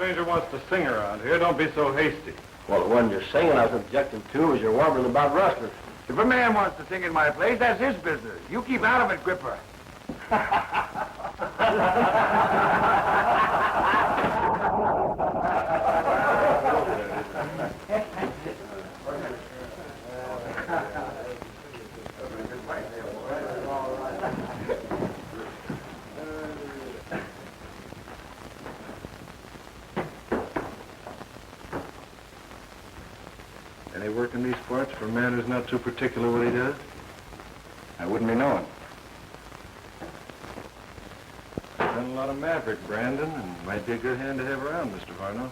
stranger wants to sing around here, don't be so hasty. Well, the one you're singing I was objecting to is you're warbling about rustlers. If a man wants to sing in my place, that's his business. You keep out of it, Gripper. Any work in these parts for a man who's not too particular what he does? I wouldn't be knowing. Done a lot of maverick, Brandon, and might be a good hand to have around, Mr. Varno.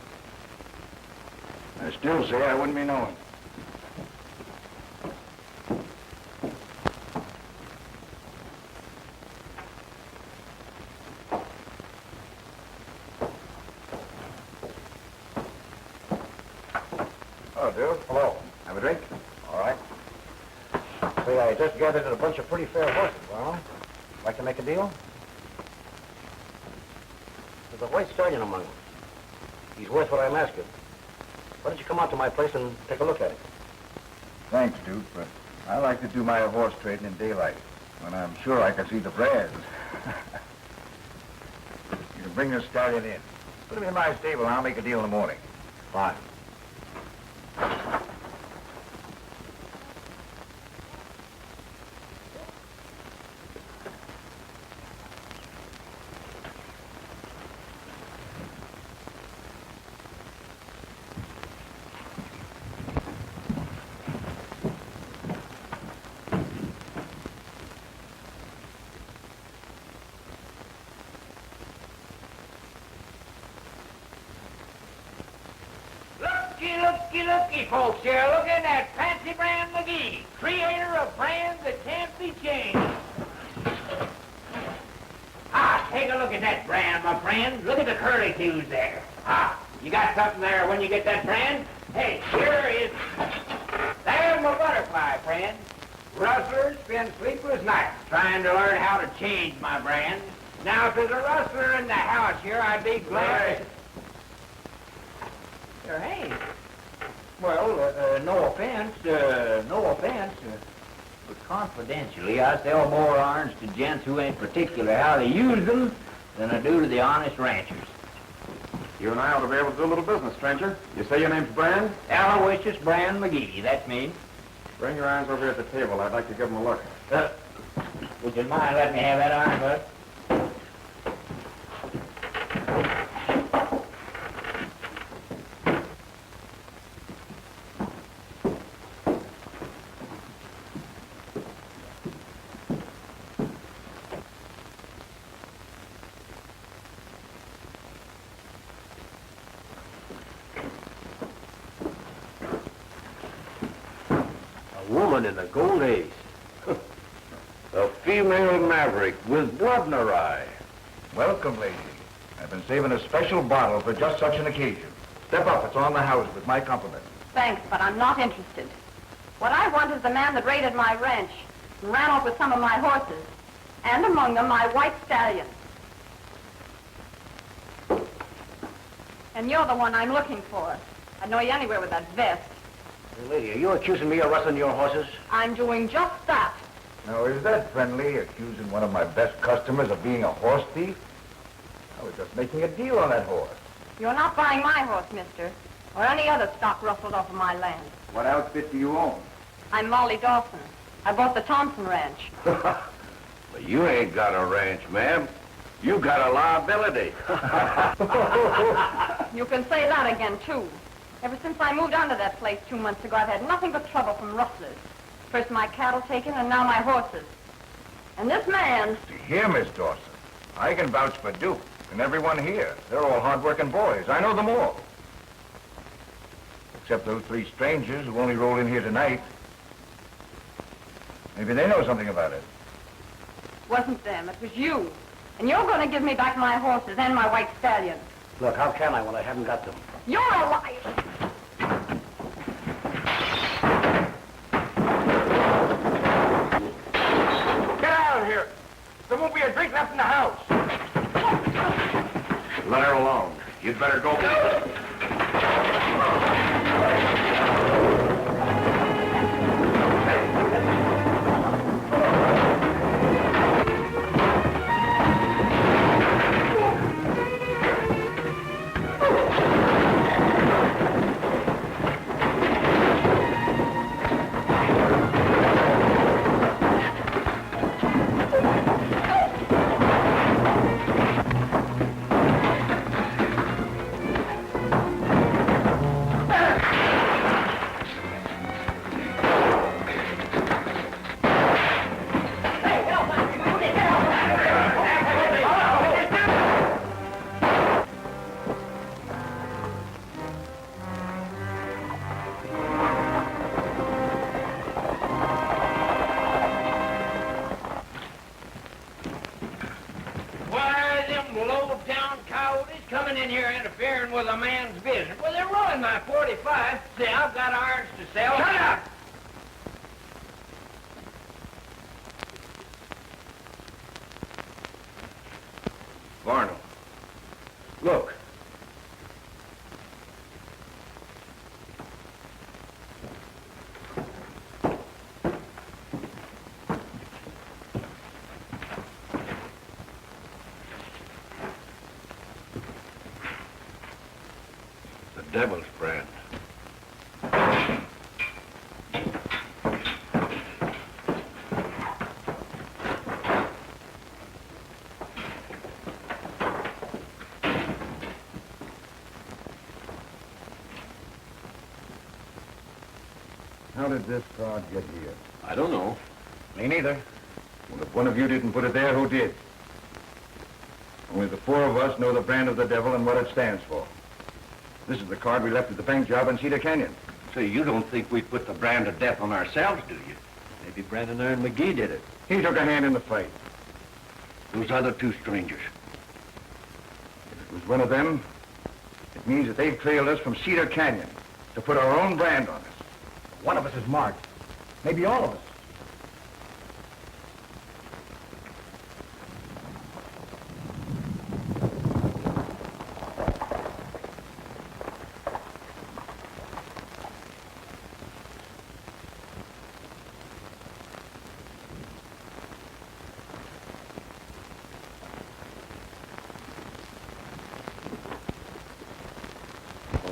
I still say I wouldn't be knowing. Oh, dude. Hello. Have a drink? All right. Say, I just gathered a bunch of pretty fair horses, Varno. Like to make a deal? There's a white stallion among them. He's worth what I'm asking. Why don't you come out to my place and take a look at him? Thanks, Duke, but I like to do my horse trading in daylight, when I'm sure I can see the brands. You can bring the stallion in. Put him in my stable and I'll make a deal in the morning. Fine. Looky, folks here. Look at that fancy brand McGee, creator of brands that can't be changed. Take a look at that brand, my friend. Look at the curlicues there. You got something there when you get that brand? Hey, here is... There's my butterfly, friend. Rustlers spend sleepless nights trying to learn how to change my brand. Now, if there's a rustler in the house here, I'd be glad... Hey. Well, no offense, but confidentially, I sell more irons to gents who ain't particular how they use them than I do to the honest ranchers. You and I ought to be able to do a little business, stranger. You say your name's Brand? Aloysius Brand McGee, that's me. Bring your irons over here at the table. I'd like to give them a look. Would you mind letting me have that iron, bud? Woman in the Golden Ace. A female maverick with blood in her eye. Welcome, lady. I've been saving a special bottle for just such an occasion. Step up, it's on the house with my compliments. Thanks, but I'm not interested. What I want is the man that raided my ranch and ran off with some of my horses, and among them my white stallion. And you're the one I'm looking for. I'd know you anywhere with that vest. Hey, lady, are you accusing me of rustling your horses? I'm doing just that. Now, is that friendly, accusing one of my best customers of being a horse thief? I was just making a deal on that horse. You're not buying my horse, mister, or any other stock rustled off of my land. What outfit do you own? I'm Molly Dawson. I bought the Thompson Ranch. But you ain't got a ranch, ma'am. You got a liability. You can say that again, too. Ever since I moved onto that place 2 months ago, I've had nothing but trouble from rustlers. First my cattle taken, and now my horses. And this man... See here, Miss Dawson. I can vouch for Duke and everyone here. They're all hard-working boys. I know them all. Except those 3 strangers who only rolled in here tonight. Maybe they know something about it. Wasn't them, it was you. And you're going to give me back my horses and my white stallion. Look, how can I when I haven't got them? You're a liar! Get out of here! There won't be a drink left in the house. Let her alone. You'd better go. Coming in here interfering with a man's business. Well, they're ruining my 45. See, I've got irons to sell. Shut up! Varno, look. Devil's brand. How did this card get here? I don't know. Me neither. Well, if one of you didn't put it there, who did? Only the four of us know the brand of the devil and what it stands for. This is the card we left at the paint job in Cedar Canyon. So you don't think we put the brand of death on ourselves, do you? Maybe Brandon and McGee did it. He took a hand in the fight. Those other two strangers. If it was one of them, it means that they've trailed us from Cedar Canyon to put our own brand on us. One of us is marked. Maybe all of us.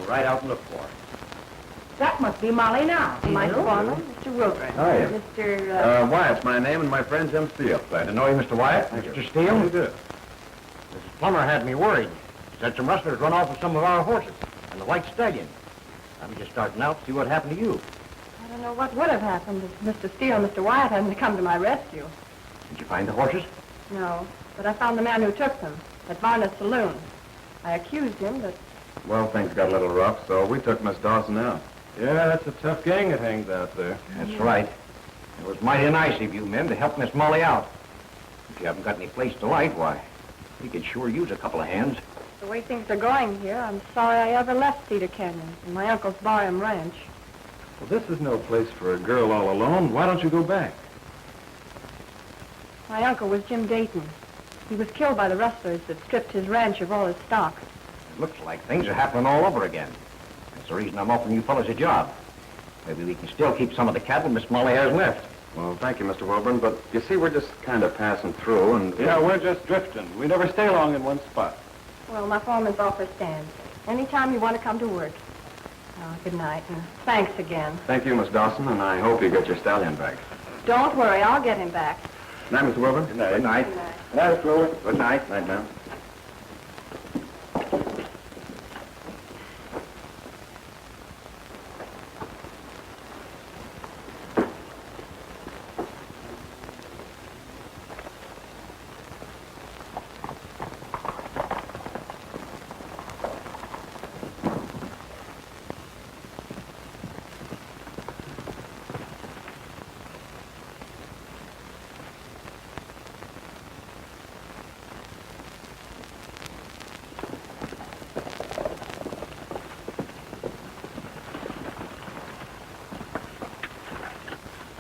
Right out and look for her. That must be Molly now. Mike Varno, Mr. Wilkerson. Hi. Mr. Wyatt's my name, and my friend's M. Steele. Glad to know you, Mr. Wyatt. Mr. Steele? How do you do? Mrs. Plummer had me worried. Said some rustlers run off with some of our horses and the white stallion. I'm just starting out to see what happened to you. I don't know what would have happened if Mr. Steele and Mr. Wyatt hadn't come to my rescue. Did you find the horses? No, but I found the man who took them at Varno's saloon. I accused him, but Well, things got a little rough, so we took Miss Dawson out. Yeah, that's a tough gang that hangs out there. That's right. It was mighty nice of you men to help Miss Molly out. If you haven't got any place to light, why, we could sure use a couple of hands. the way things are going here, I'm sorry I ever left Cedar Canyon and my uncle's Barham Ranch. Well, this is no place for a girl all alone. Why don't you go back? My uncle was Jim Dayton. He was killed by the rustlers that stripped his ranch of all his stock. It looks like things are happening all over again. That's the reason I'm offering you fellas a job. Maybe we can still keep some of the cattle Miss Molly has left. Well, thank you, Mr. Wilburn, but you see, we're just kind of passing through, and... Yeah, we're just drifting. We never stay long in one spot. Well, my foreman's offer stands. Anytime you want to come to work. Good night, and thanks again. Thank you, Miss Dawson, and I hope you get your stallion back. Don't worry, I'll get him back. Good night, Mr. Wilburn. Good night. Good night. Good night, Mr. Wilburn. Good night. Night, ma'am.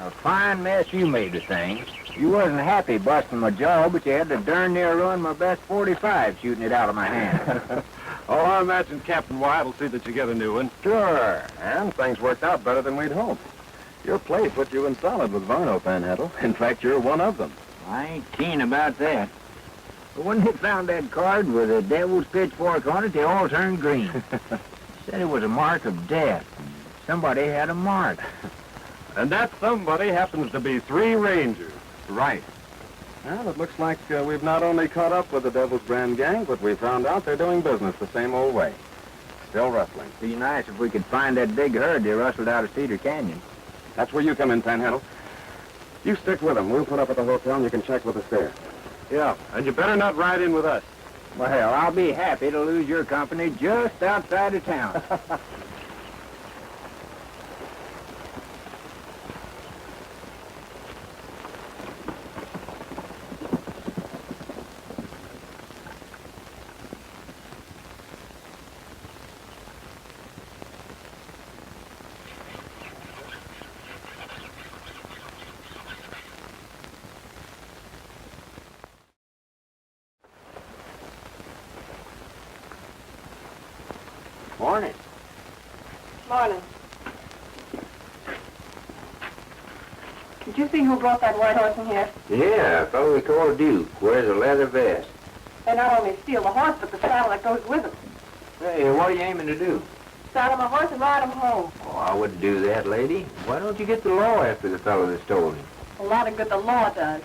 A fine mess you made of things. You wasn't happy busting my jaw, but you had to darn near ruin my best 45 shooting it out of my hand. Oh, I imagine Captain Wyatt will see that you get a new one. Sure, and things worked out better than we'd hoped. Your play put you in solid with Varno, Panhandle. In fact, you're one of them. I ain't keen about that. But when they found that card with a devil's pitchfork on it, they all turned green. Said it was a mark of death. Somebody had a mark. And that somebody happens to be 3 Rangers. Right. Well, it looks like we've not only caught up with the Devil's Brand gang, but we found out they're doing business the same old way. Still rustling. Be nice if we could find that big herd they rustled out of Cedar Canyon. That's where you come in, Panhandle. You stick with them. We'll put up at the hotel and you can check with us there. Yeah, and you better not ride in with us. Well, I'll be happy to lose your company just outside of town. Morning. Morning. Did you see who brought that white horse in here? Yeah, a fellow we call Duke. Wears a leather vest. They not only steal the horse, but the saddle that goes with him. Hey, what are you aiming to do? Saddle my horse and ride him home. Oh, I wouldn't do that, lady. Why don't you get the law after the fellow that stole him? A lot of good the law does.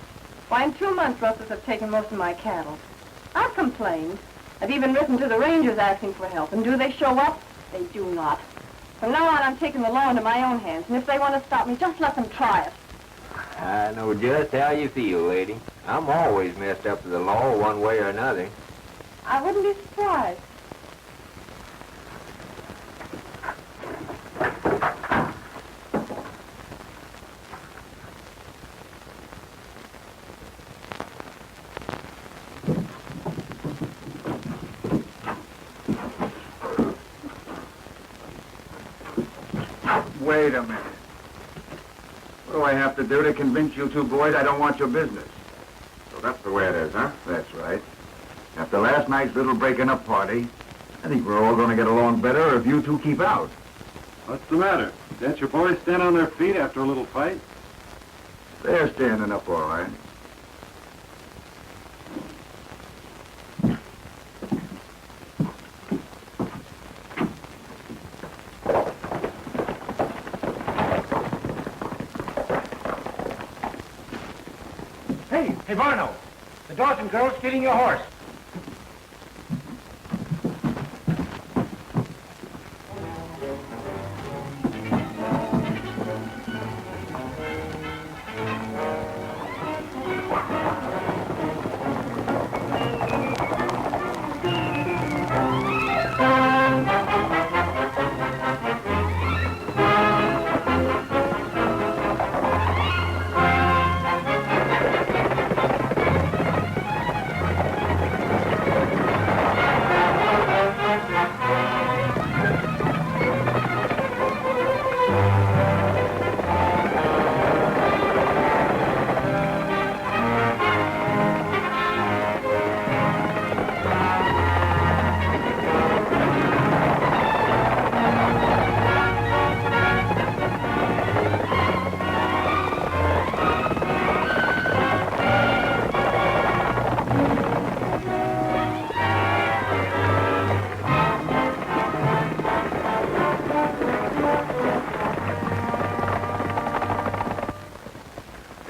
Why, in 2 months, rustlers have taken most of my cattle. I've complained. I've even written to the Rangers asking for help. And do they show up? They do not. From now on, I'm taking the law into my own hands. And if they want to stop me, just let them try it. I know just how you feel, lady. I'm always messed up to the law one way or another. I wouldn't be surprised. Wait a minute. What do I have to do to convince you 2 boys I don't want your business? So that's the way it is, huh? That's right. After last night's little breaking up party, I think we're all going to get along better if you 2 keep out. What's the matter? Can't your boys stand on their feet after a little fight? They're standing up all right. Hey, Varno, the Dawson girl's stealing your horse.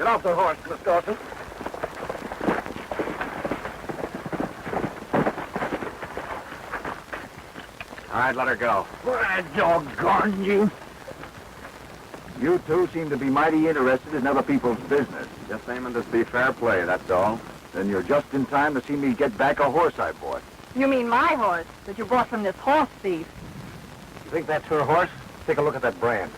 Off the horse, Miss Dawson. All right, let her go. Why, doggone you. You 2 seem to be mighty interested in other people's business. Just aiming to see fair play, that's all. Then you're just in time to see me get back a horse I bought. You mean my horse that you brought from this horse thief? You think that's her horse? Take a look at that brand.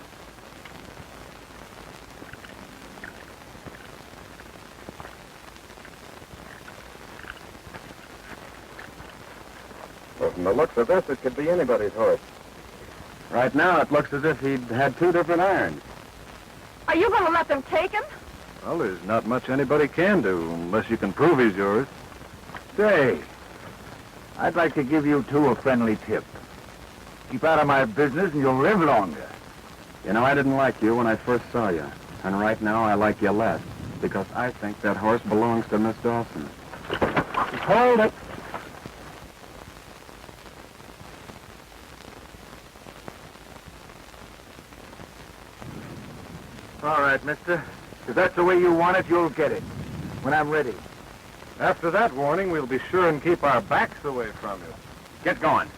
Well, from the looks of this, it could be anybody's horse. Right now, it looks as if he'd had 2 different irons. Are you going to let them take him? Well, there's not much anybody can do unless you can prove he's yours. Say, I'd like to give you two a friendly tip. Keep out of my business and you'll live longer. You know, I didn't like you when I first saw you. And right now I like you less. Because I think that horse belongs to Miss Dawson. Hold it. All right, mister. If that's the way you want it, you'll get it. When I'm ready. After that warning, we'll be sure and keep our backs away from you. Get going.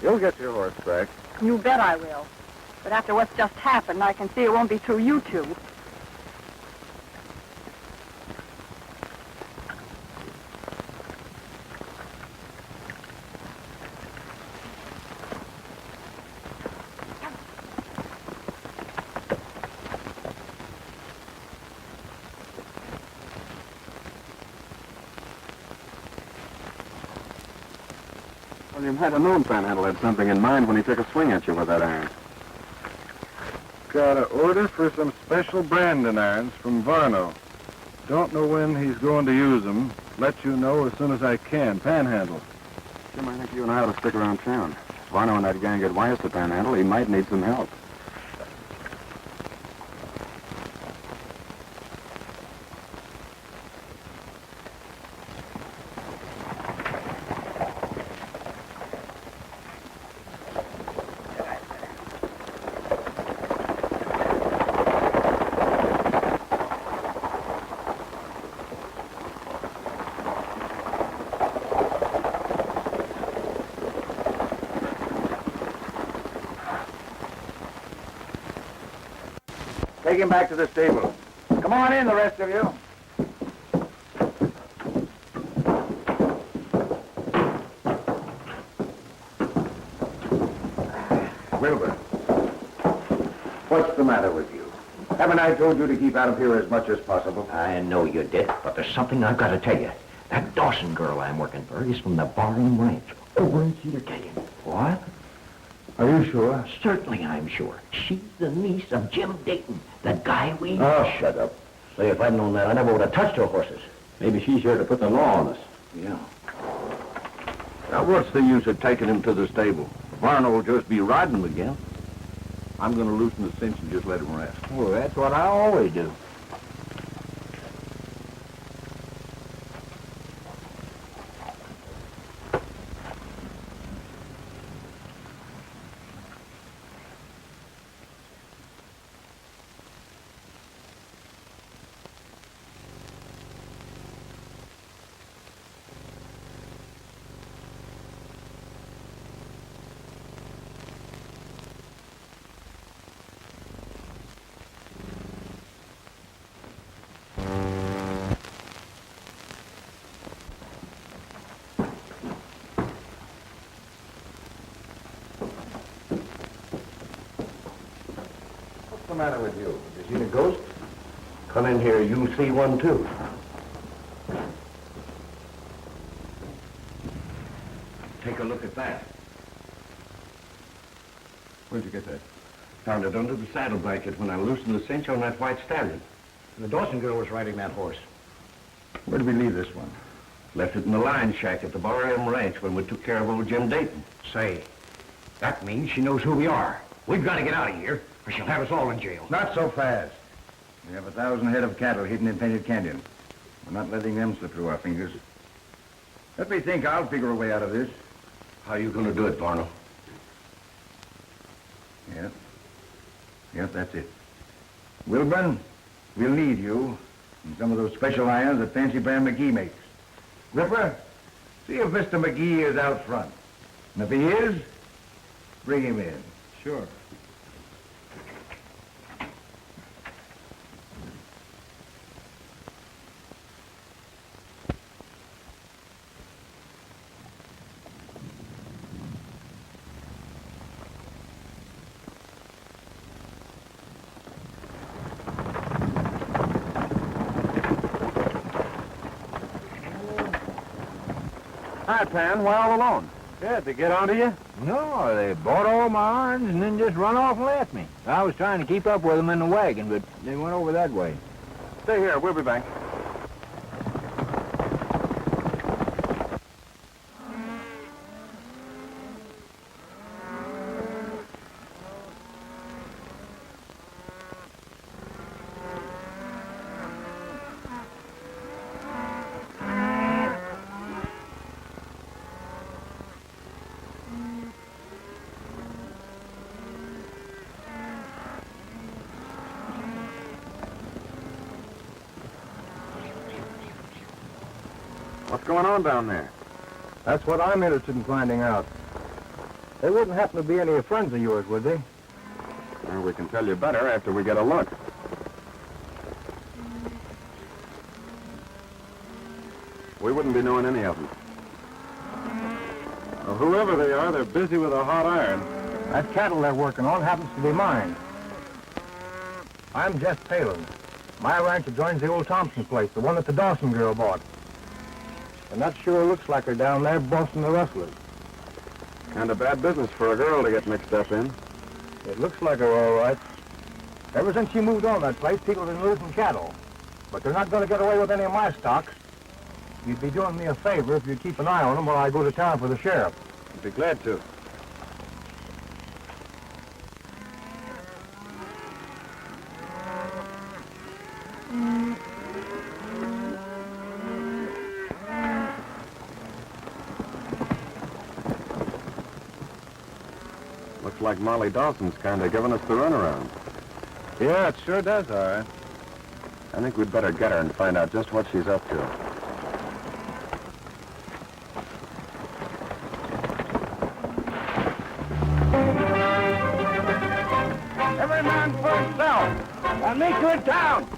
You'll get your horse back. You bet I will. But after what's just happened, I can see it won't be through you two. Well, you might have known Panhandle had something in mind when he took a swing at you with that iron. Got an order for some special branding irons from Varno. Don't know when he's going to use them. Let you know as soon as I can. Panhandle. Jim, I think you and I ought to stick around town. If Varno and that gang get wise to Panhandle, he might need some help. Take him back to the stable. Come on in, the rest of you. Wilbur, what's the matter with you? Haven't I told you to keep out of here as much as possible? I know you did, but there's something I've got to tell you. That Dawson girl I'm working for is from the Barroom Ranch over in Cedar Canyon. What? Are you sure? Certainly I'm sure. She's the niece of Jim Dayton, the guy we... Oh, shut up. Say, if I'd known that, I never would have touched her horses. Maybe she's here to put the law on us. Yeah. Now, what's the use of taking him to the stable? Varno will just be riding him again. I'm going to loosen the cinch and just let him rest. Well, that's what I always do. What's the matter with you? You seen a ghost? Come in here, you see one too. Take a look at that. Where'd you get that? Found it under the saddle blanket when I loosened the cinch on that white stallion. And the Dawson girl was riding that horse. Where did we leave this one? Left it in the lion shack at the Barroom Ranch when we took care of old Jim Dayton. Say, that means she knows who we are. We've got to get out of here, or she'll have us all in jail. Not so fast. We have 1,000 head of cattle hidden in Painted Canyon. We're not letting them slip through our fingers. Let me think. I'll figure a way out of this. How are you going to do it, Varno? Yep. Yep, that's it. Wilburn, we'll need you and some of those special irons that Fancy Brand McGee makes. Ripper, see if Mr. McGee is out front. And if he is, bring him in. Sure. Hi, Pan. Why all alone? Yeah, to get onto you? No, they bought all my irons and then just run off and left me. I was trying to keep up with them in the wagon, but they went over that way. Stay here. We'll be back. What's going on down there? That's what I'm interested in finding out. They wouldn't happen to be any friends of yours, would they? Well, we can tell you better after we get a look. We wouldn't be knowing any of them. Well, whoever they are, they're busy with a hot iron. That cattle they're working on happens to be mine. I'm Jeff Palin. My ranch adjoins the old Thompson place, the one that the Dawson girl bought. And that sure looks like her down there bossing the rustlers. Kind of bad business for a girl to get mixed up in. It looks like her, all right. Ever since she moved on that place, people have been losing cattle. But they're not going to get away with any of my stocks. You'd be doing me a favor if you'd keep an eye on them while I go to town for the sheriff. I'd be glad to. Looks like Molly Dawson's kind of giving us the runaround. Yeah, it sure does, all right. I think we'd better get her and find out just what she's up to. Every man for himself. I'll meet you in town.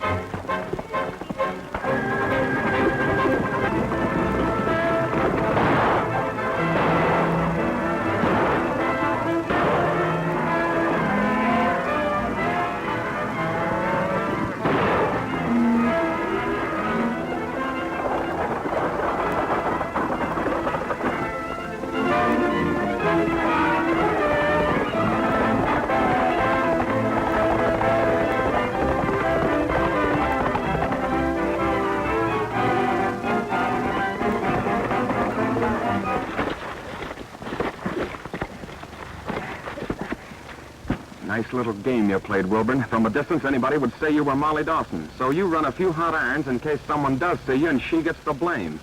Nice little game you played, Wilburn. From a distance, anybody would say you were Molly Dawson. So you run a few hot irons in case someone does see you and she gets the blame.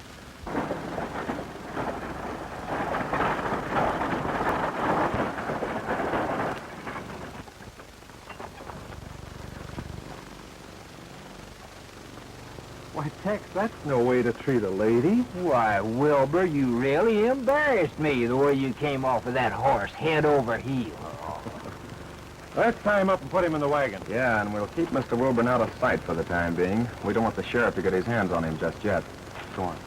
Why, Tex, that's no way to treat a lady. Why, Wilbur, you really embarrassed me the way you came off of that horse head over heels. Let's tie him up and put him in the wagon. Yeah, and we'll keep Mr. Wilburn out of sight for the time being. We don't want the sheriff to get his hands on him just yet. Go on.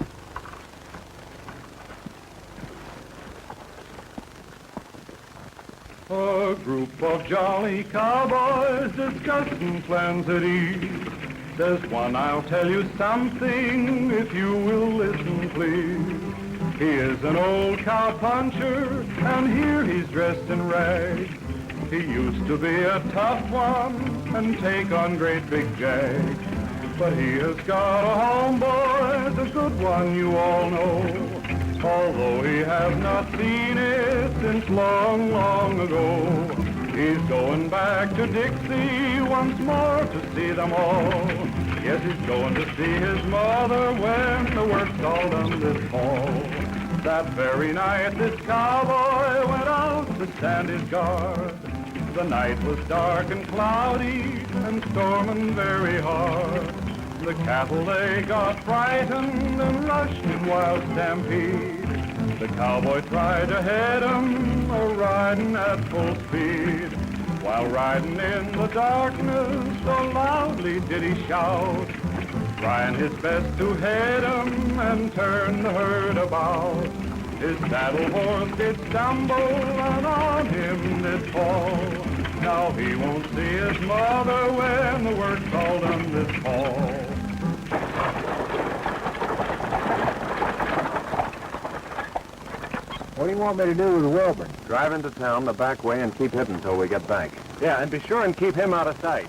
A group of jolly cowboys discussing plans at ease. There's one, I'll tell you something, if you will listen, please. He is an old cowpuncher, and here he's dressed in rags. He used to be a tough one and take on great big jags. But he has got a homeboy, the good one you all know. Although he has not seen it since long, long ago. He's going back to Dixie once more to see them all. Yes, he's going to see his mother when the work's all done this fall. That very night this cowboy went out to stand his guard. The night was dark and cloudy and storming very hard. The cattle, they got frightened and rushed in wild stampede. The cowboy tried to head 'em, riding at full speed. While riding in the darkness, so loudly did he shout, trying his best to head 'em and turn the herd about. His saddle horse did stumble and on him did fall. Now he won't see his mother when the work's all done this fall. What do you want me to do with Wilburn? Drive into town the back way and keep hidden until we get back. Yeah, and be sure and keep him out of sight.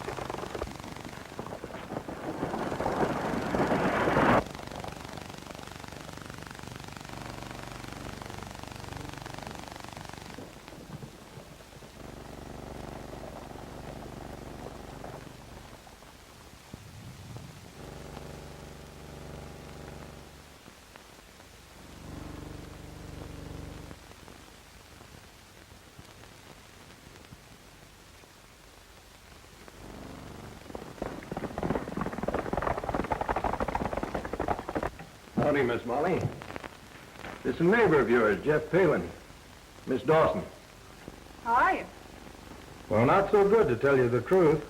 Howdy, Miss Molly. This is a neighbor of yours, Jeff Palin. Miss Dawson. How are you? Well, not so good, to tell you the truth.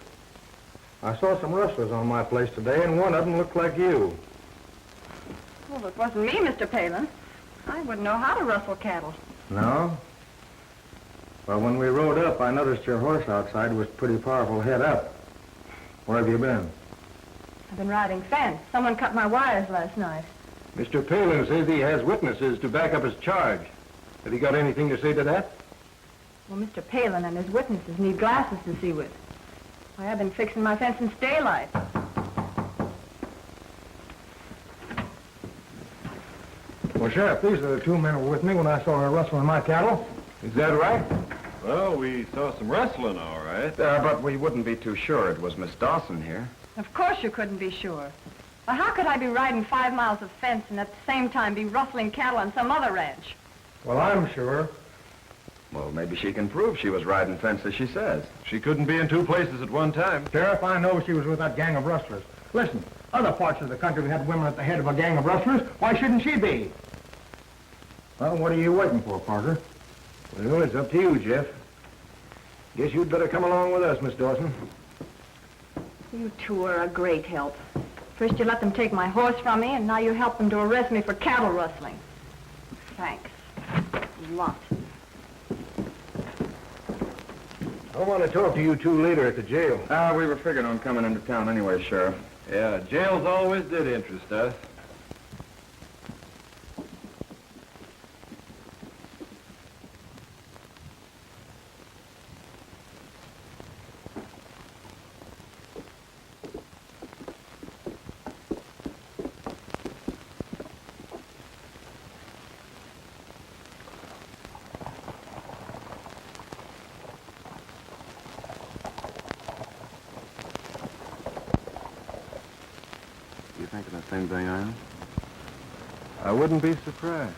I saw some rustlers on my place today, and one of them looked like you. Well, it wasn't me, Mr. Palin. I wouldn't know how to rustle cattle. No? Well, when we rode up, I noticed your horse outside was pretty powerful head up. Where have you been? I've been riding fence. Someone cut my wires last night. Mr. Palin says he has witnesses to back up his charge. Have you got anything to say to that? Well, Mr. Palin and his witnesses need glasses to see with. Why, I've been fixing my fence since daylight. Well, Sheriff, these are the two men who were with me when I saw her rustling my cattle. Is that right? Well, we saw some rustling, all right. But we wouldn't be too sure it was Miss Dawson here. Of course you couldn't be sure. Well, how could I be riding 5 miles of fence and at the same time be rustling cattle on some other ranch? Well, I'm sure. Well, maybe she can prove she was riding fence as she says. She couldn't be in two places at one time. Sheriff, I know she was with that gang of rustlers. Listen, other parts of the country have had women at the head of a gang of rustlers. Why shouldn't she be? Well, what are you waiting for, Parker? Well, it's up to you, Jeff. Guess you'd better come along with us, Miss Dawson. You two are a great help. First you let them take my horse from me, and now you help them to arrest me for cattle rustling. Thanks. A lot. I want to talk to you two later at the jail. We were figuring on coming into town anyway, Sheriff. Yeah, jails always did interest us. You thinking the same thing I am? I wouldn't be surprised.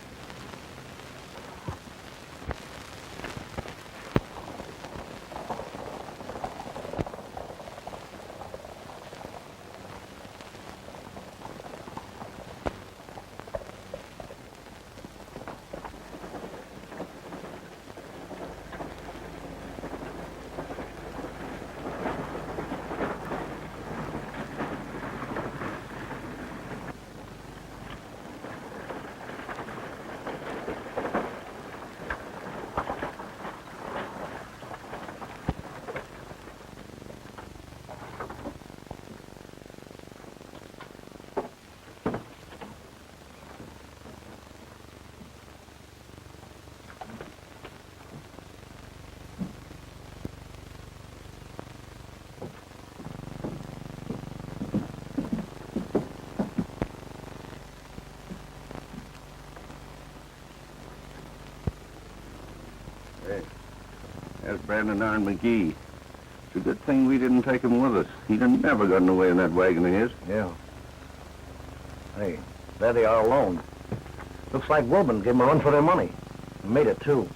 There's Brandon and McGee. It's a good thing we didn't take him with us. He'd have never gotten away in that wagon of his. Yeah. Hey, there they are alone. Looks like Wilburn gave them a run for their money. And made it, too.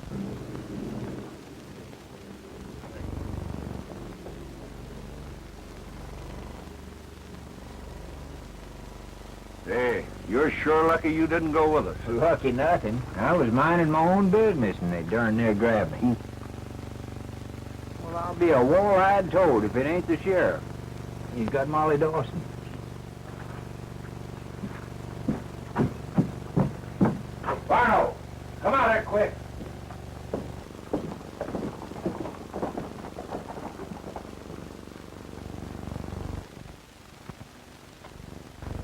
Hey, you're sure lucky you didn't go with us. Lucky nothing. I was minding my own business and they darn near grabbed me. Well, I'll be a wall-eyed toad if it ain't the sheriff. He's got Molly Dawson. Varno, come out here quick.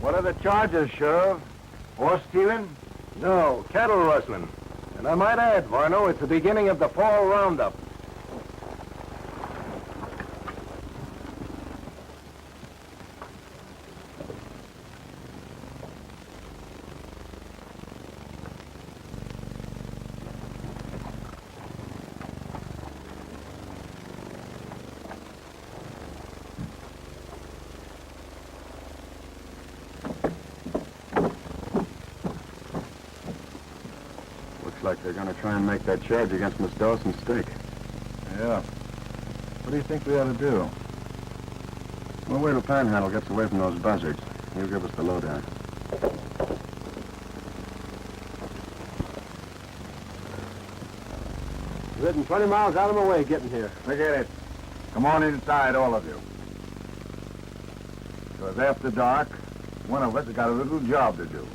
What are the charges, Sheriff? Horse stealing? No, cattle rustling. And I might add, Varno, it's the beginning of the fall roundup. Like they're going to try and make that charge against Miss Dawson's stake. Yeah. What do you think we ought to do? We'll wait till Panhandle gets away from those buzzards. He'll give us the lowdown. Ridden 20 miles out of my way getting here. Forget it. Come on inside, all of you. Because after dark, one of us has got a little job to do.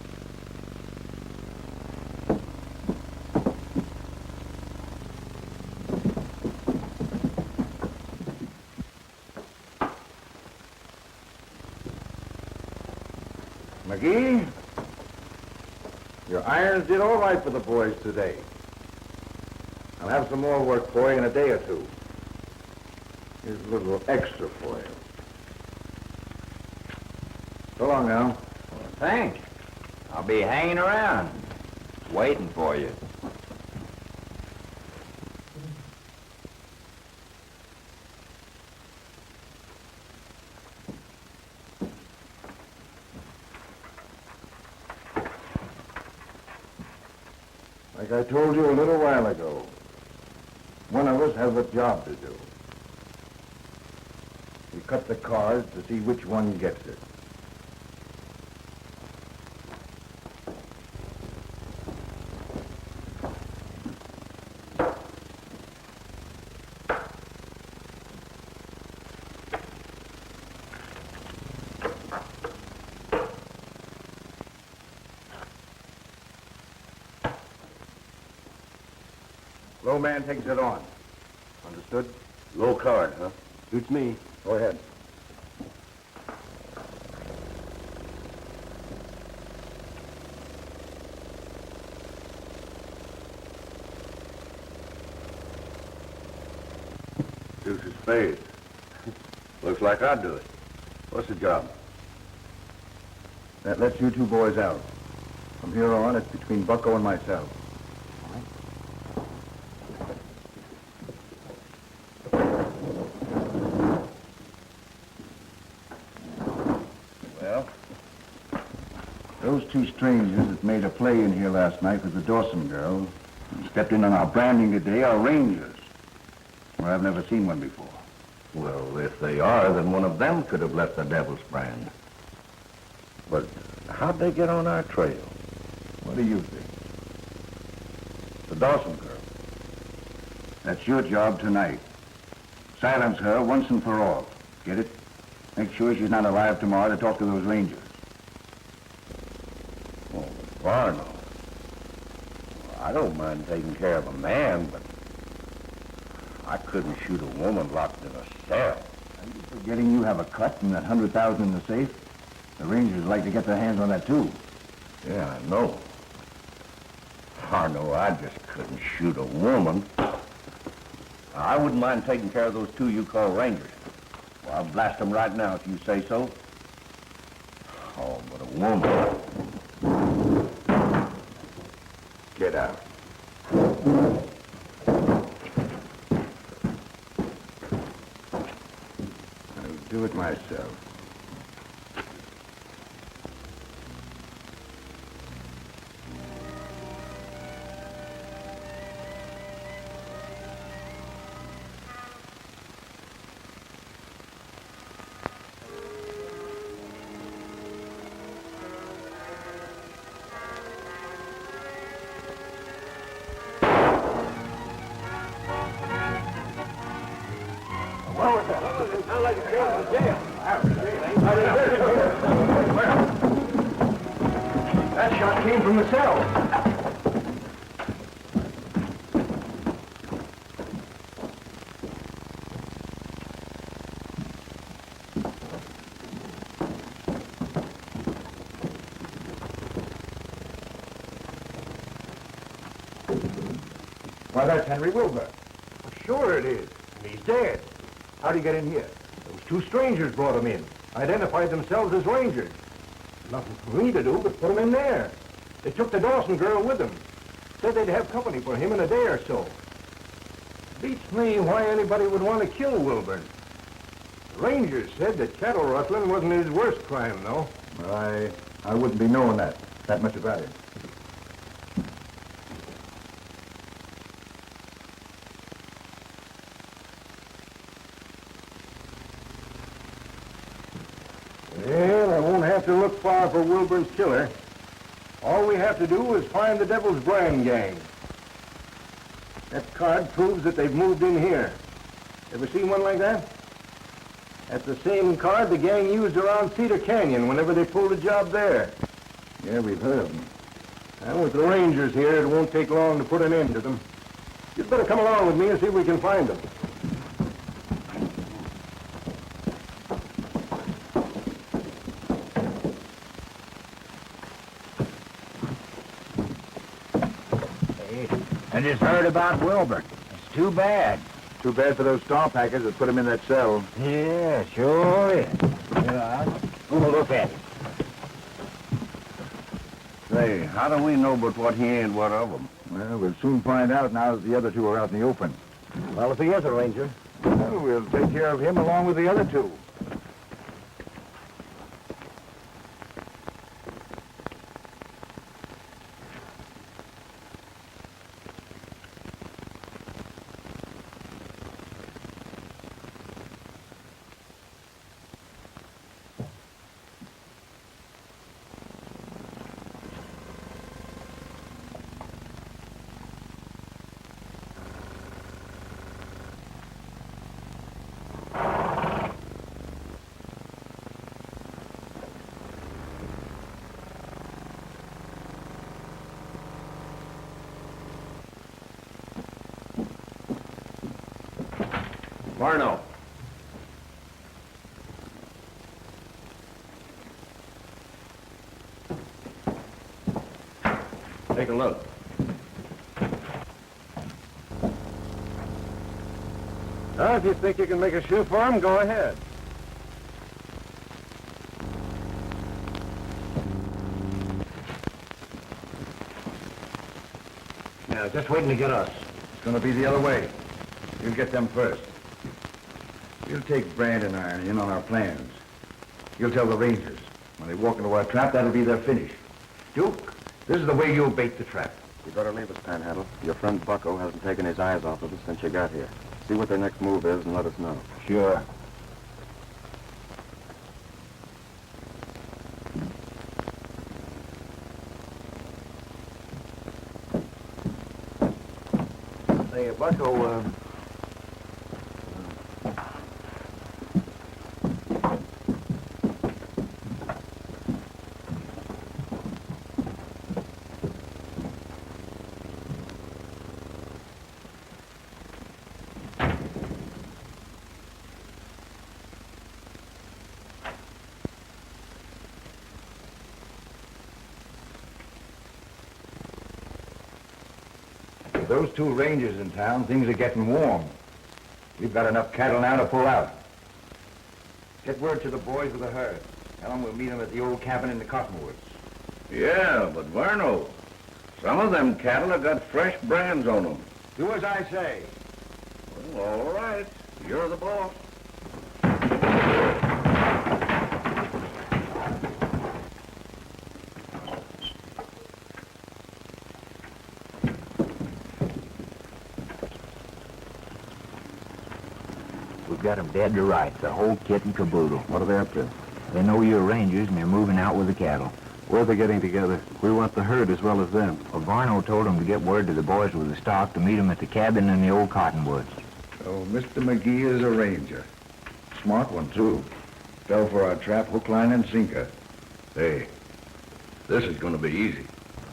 McGee, your irons did all right for the boys today. I'll have some more work for you in a day or two. Here's a little extra for you. So long now. Well, thanks. I'll be hanging around, waiting for you. Like I told you a little while ago, one of us has a job to do. We cut the cards to see which one gets it. Low man takes it on. Understood? Low card, huh? Suits me. Go ahead. Deuce is spade. Looks like I'd do it. What's the job? That lets you two boys out. From here on, it's between Bucko and myself. Those two strangers that made a play in here last night with the Dawson girl and stepped in on our branding today are rangers. Well, I've never seen one before. Well, if they are, then one of them could have left the devil's brand. But how'd they get on our trail? What do you think? The Dawson girl. That's your job tonight. Silence her once and for all. Get it? Make sure she's not alive tomorrow to talk to those rangers. Varno. I don't mind taking care of a man, but I couldn't shoot a woman locked in a cell. Are you forgetting you have a cut and that 100,000 in the safe? The rangers like to get their hands on that too. Yeah, I know. Varno, I just couldn't shoot a woman. I wouldn't mind taking care of those two you call rangers. Well, I'll blast them right now if you say so. Oh, but a woman... Get out. I'll do it myself. That shot came from the cell. Why, that's Henry Wilbur. Well, sure it is. And he's dead. How'd he get in here? Those two strangers brought him in. Identified themselves as rangers. Nothing for me to do but put him in there. They took the Dawson girl with them. Said they'd have company for him in a day or so. Beats me why anybody would want to kill Wilburn. The rangers said that cattle rustling wasn't his worst crime, though. Well, I wouldn't be knowing that much about it. Well, I won't have to look far for Wilburn's killer. All we have to do is find the Devil's Brand gang. That card proves that they've moved in here. Ever seen one like that? That's the same card the gang used around Cedar Canyon whenever they pulled a job there. Yeah, we've heard of them. And with the rangers here, it won't take long to put an end to them. You'd better come along with me and see if we can find them. I just heard about Wilbur. It's too bad. Too bad for those star packers that put him in that cell. Yeah, sure is. Yeah, I'm gonna look at it. Say, how do we know but what he ain't one of them? Well, we'll soon find out now that the other two are out in the open. Well, if he is a ranger. Well, we'll take care of him along with the other two. Varno. Take a look. If you think you can make a shoe for him, go ahead. Yeah, just waiting to get us. It's gonna be the other way. You'll get them first. You'll take Brand and Iron in on our plans. You'll tell the rangers. When they walk into our trap, that'll be their finish. Duke, this is the way you'll bait the trap. You better leave us, Panhandle. Your friend Bucko hasn't taken his eyes off of us since you got here. See what their next move is and let us know. Sure. Say, Bucko, With those two rangers in town, things are getting warm. We've got enough cattle now to pull out. Get word to the boys with the herd. Tell them we'll meet them at the old cabin in the cottonwoods. Yeah, but Varno, some of them cattle have got fresh brands on them. Do as I say. Well, all right. You're the boss. We've got them dead to rights, the whole kit and caboodle. What are they up to? They know you're rangers and they're moving out with the cattle. Where are they getting together? We want the herd as well as them. Well, Varno told them to get word to the boys with the stock to meet them at the cabin in the old cottonwoods. So Mr. McGee is a ranger. Smart one, too. Fell for our trap, hook, line, and sinker. Hey, this is going to be easy.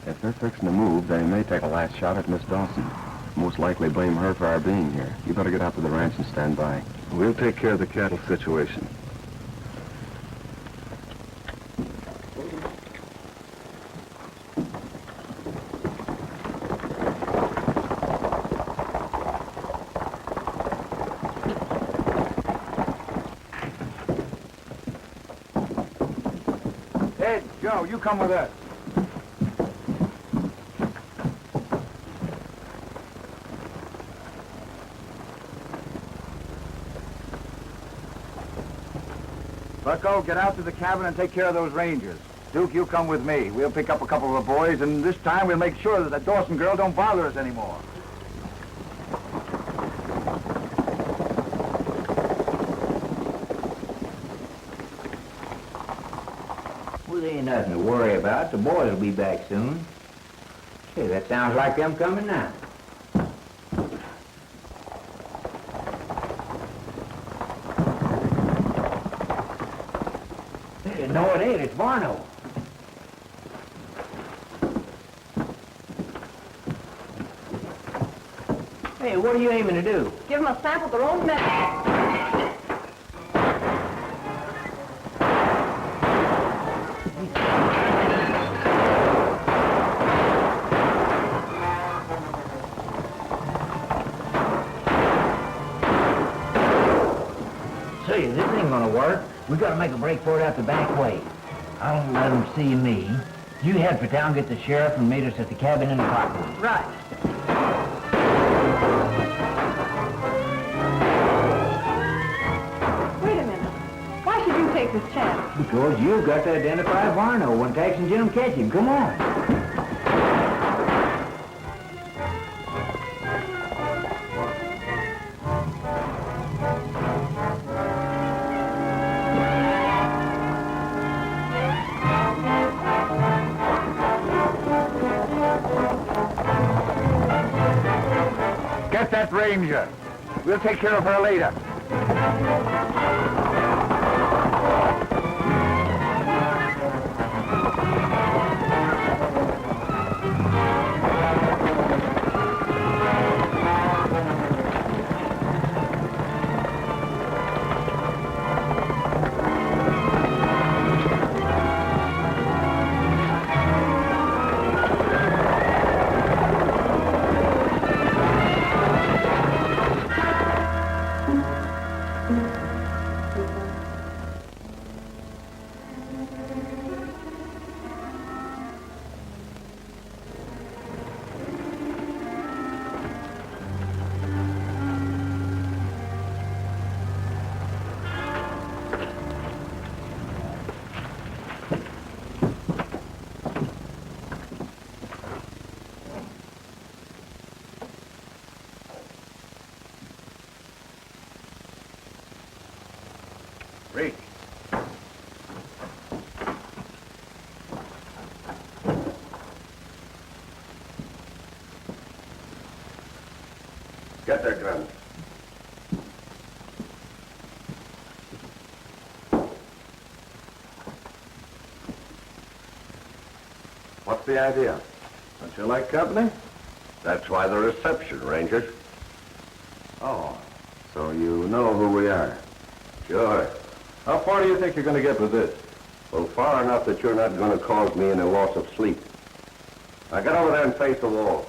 If they're fixing to move, they may take a last shot at Miss Dawson. Most likely blame her for our being here. You better get out to the ranch and stand by. We'll take care of the cattle situation. Ed, Joe, you come with us. Bucko, get out to the cabin and take care of those rangers. Duke, you come with me. We'll pick up a couple of the boys, and this time we'll make sure that the Dawson girl don't bother us anymore. Well, there ain't nothing to worry about. The boys will be back soon. Hey, that sounds like them coming now. No, it ain't. It's Varno. Hey, what are you aiming to do? Give them a sample of their own medicine. Say, this ain't gonna work. We gotta make a break for it out the back way. I don't let them see me. You head for town, get the sheriff, and meet us at the cabin in the parkroom. Right. Wait a minute. Why should you take this chance? Because you've got to identify Varno when Tex and Jim catch him. Come on. Get that ranger. We'll take care of her later. Reach. Get their guns. What's the idea? Don't you like company? That's why the reception, Rangers. Oh, so you know who we are. Sure. How far do you think you're going to get with this? Well, far enough that you're not going to cause me any loss of sleep. Now get over there and face the wall.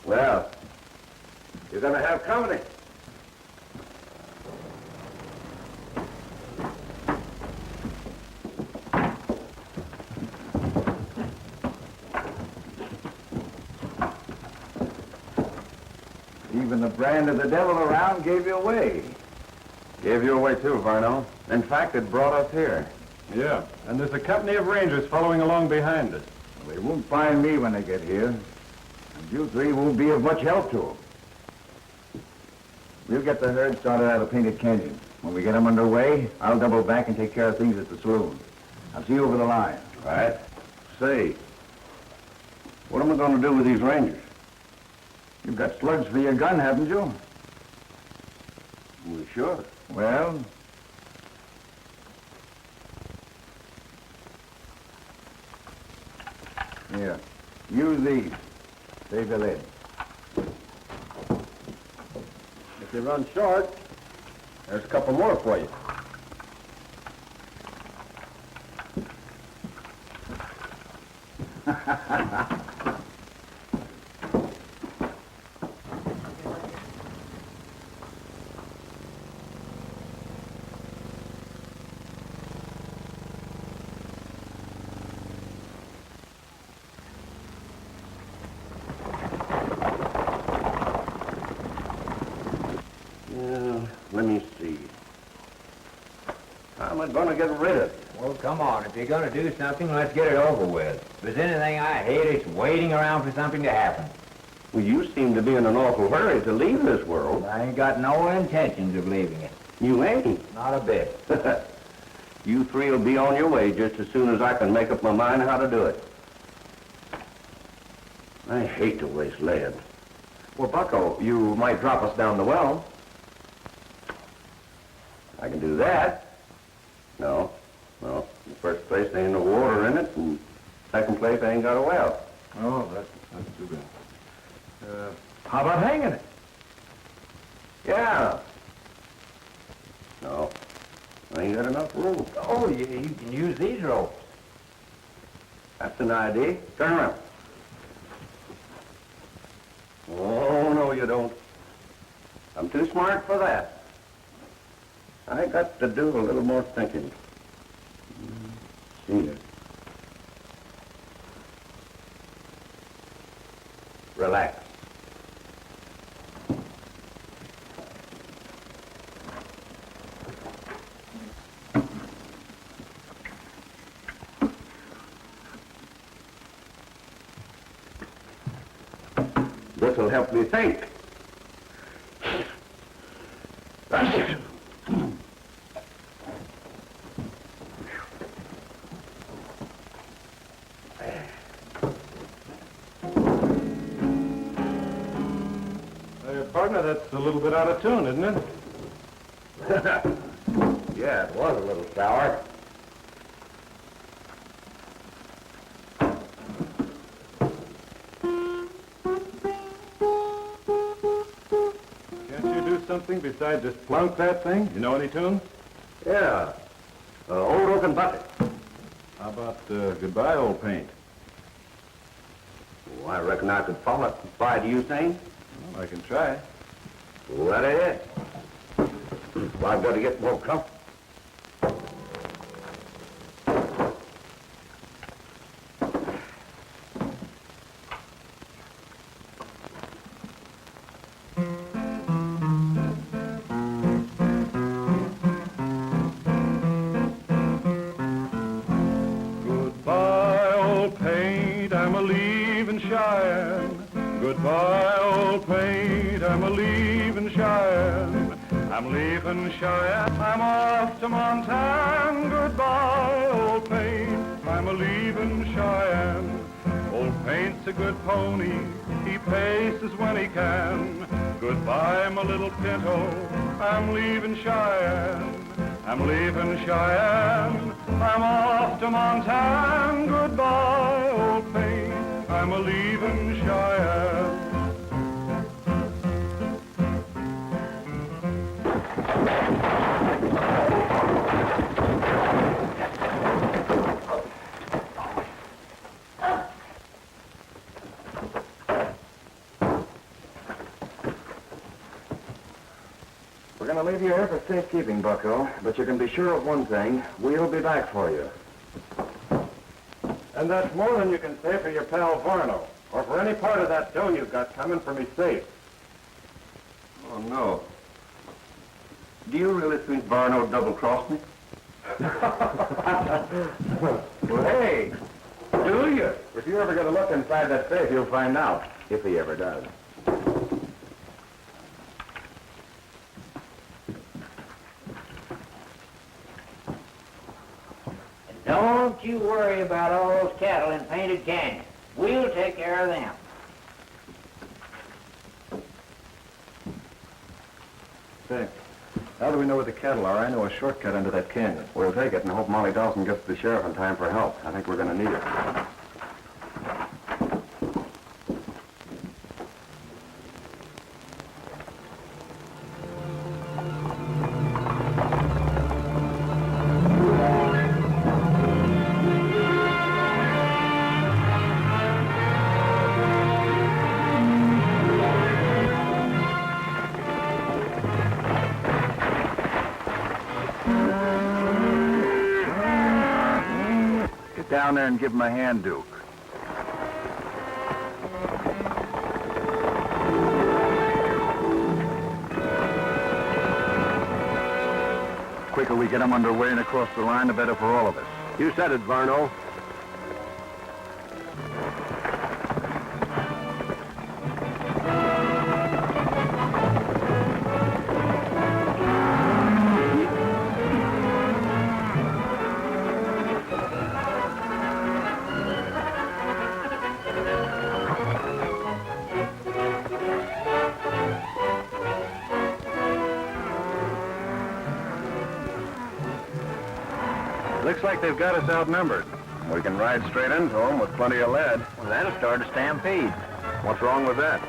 Well, you're going to have company. Even the brand of the devil around gave you away. Gave you away too, Varno. In fact, it brought us here. Yeah, and there's a company of rangers following along behind us. They won't find me when they get here. And you three won't be of much help to them. We'll get the herd started out of Painted Canyon. When we get them underway, I'll double back and take care of things at the saloon. I'll see you over the line. All right. Say, what am I going to do with these Rangers? You've got slugs for your gun, haven't you? Well, sure. Well, here, use these. Save your lead. If you run short, there's a couple more for you. Let me see. How am I going to get rid of it? Well, come on. If you're going to do something, let's get it over with. If there's anything I hate, it's waiting around for something to happen. Well, you seem to be in an awful hurry to leave this world. I ain't got no intentions of leaving it. You ain't? Not a bit. You three will be on your way just as soon as I can make up my mind how to do it. I hate to waste lead. Well, Bucko, you might drop us down the well. I can do that. No. Well, in the first place, there ain't no water in it, and second place, I ain't got a well. Oh, that's too bad. How about hanging it? Yeah. No. I ain't got enough room. Oh, you can use these ropes. That's an idea. Turn around. Oh, no, you don't. I'm too smart for that. I got to do a little more thinking. See it. Relax. This will help me think. Partner, that's a little bit out of tune, isn't it? Yeah, it was a little sour. Can't you do something besides just plunk that thing? You know any tunes? Yeah. Old Oaken Bucket. How about Goodbye, Old Paint? Oh, I reckon I could follow it. Why, do you think? Well, I can try. What is? Well, I've got to get more comfortable. Goodbye, old paint, I'm a-leaving Cheyenne. Goodbye, old paint, I'm a-leaving Cheyenne. I'm leaving Cheyenne, I'm off to Montana. Goodbye, old paint, I'm a-leaving Cheyenne. Old paint's a good pony, he paces when he can. Goodbye, my little pinto, I'm leaving Cheyenne. I'm leaving Cheyenne, I'm off to Montana. Goodbye, old paint, I'm a-leaving Cheyenne. We're going to leave you here for safekeeping, Bucko, but you can be sure of one thing. We'll be back for you. And that's more than you can say for your pal Varno, or for any part of that dough you've got coming for me safe. Oh, no. Do you really think Varno double-crossed me? Well, hey, do you? If you ever get a look inside that safe, you'll find out, if he ever does. Don't you worry about all those cattle in Painted Canyon. We'll take care of them. Say, how do we know where the cattle are? I know a shortcut into that canyon. We'll take it and hope Molly Dawson gets to the sheriff in time for help. I think we're going to need it. Down there and give him a hand, Duke. The quicker we get him underway and across the line, the better for all of us. You said it, Varno. Looks like they've got us outnumbered. We can ride straight into them with plenty of lead. Well, that'll start a stampede. What's wrong with that?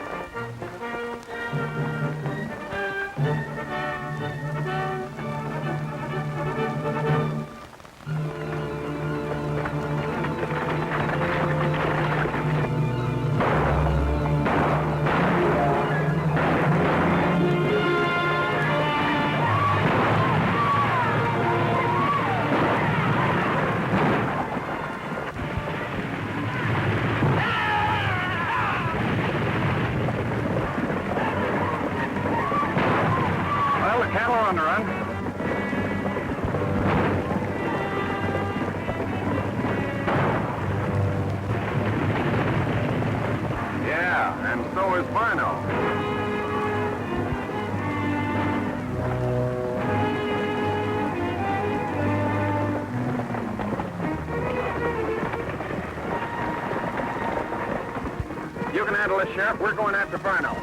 You can handle this, Sheriff. We're going after Varno.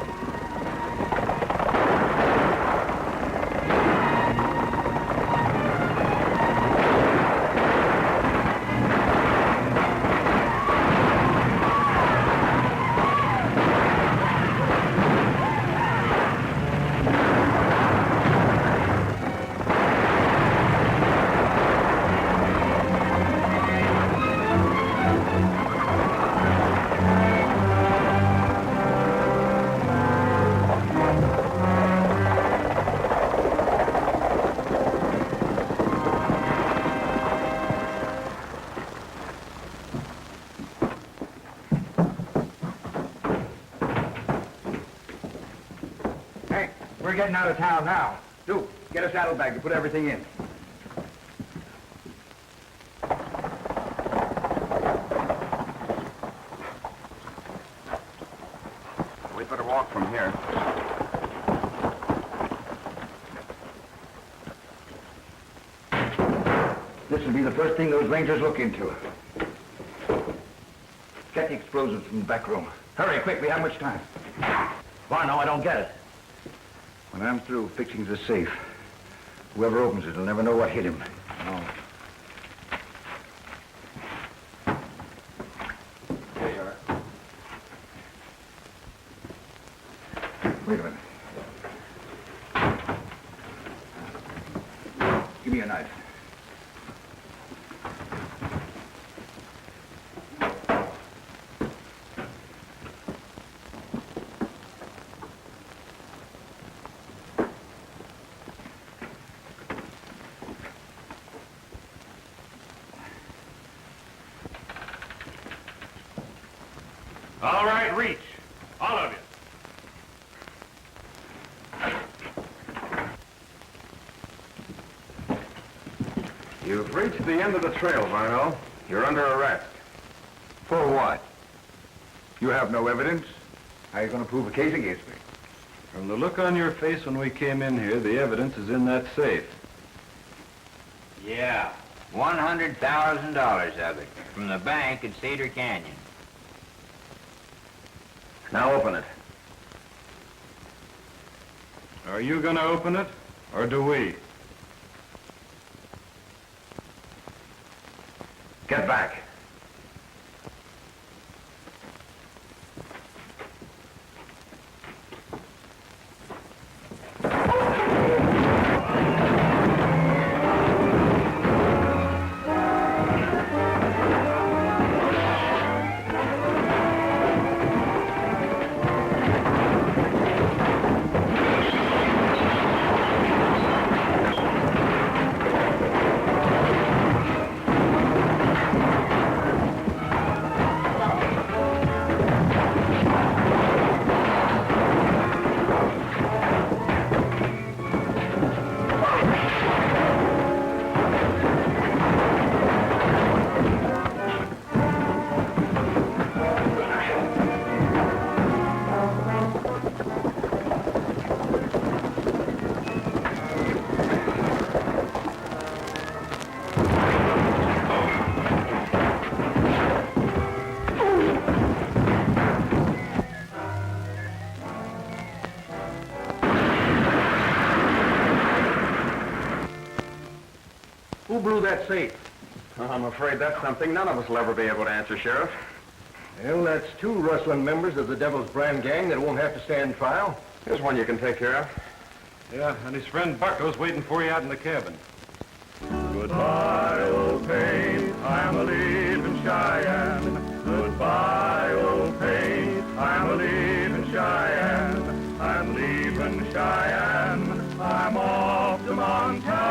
We're getting out of town now. Duke, get a saddlebag to put everything in. We'd better walk from here. This will be the first thing those rangers look into. Get the explosives from the back room. Hurry, quick, we haven't much time. Varno, I don't get it. When I'm through fixing the safe, whoever opens it will never know what hit him. Oh. Here you are. Wait a minute. Give me a knife. All right, reach. All of you. You've reached the end of the trail, Varno. You're under arrest. For what? You have no evidence. How are you going to prove a case against me? From the look on your face when we came in here, the evidence is in that safe. Yeah, $100,000 of it from the bank at Cedar Canyon. Now open it. Are you gonna open it, or do we? Get back. Who blew that safe? I'm afraid that's something none of us will ever be able to answer, Sheriff. Well, that's 2 rustling members of the Devil's Brand gang that won't have to stand trial. Here's one you can take care of. Yeah, and his friend Bucko's waiting for you out in the cabin. Goodbye, old pain, I'm a leaving Cheyenne. Goodbye, old pain, I'm a leaving Cheyenne. I'm leaving Cheyenne, I'm off to Montana.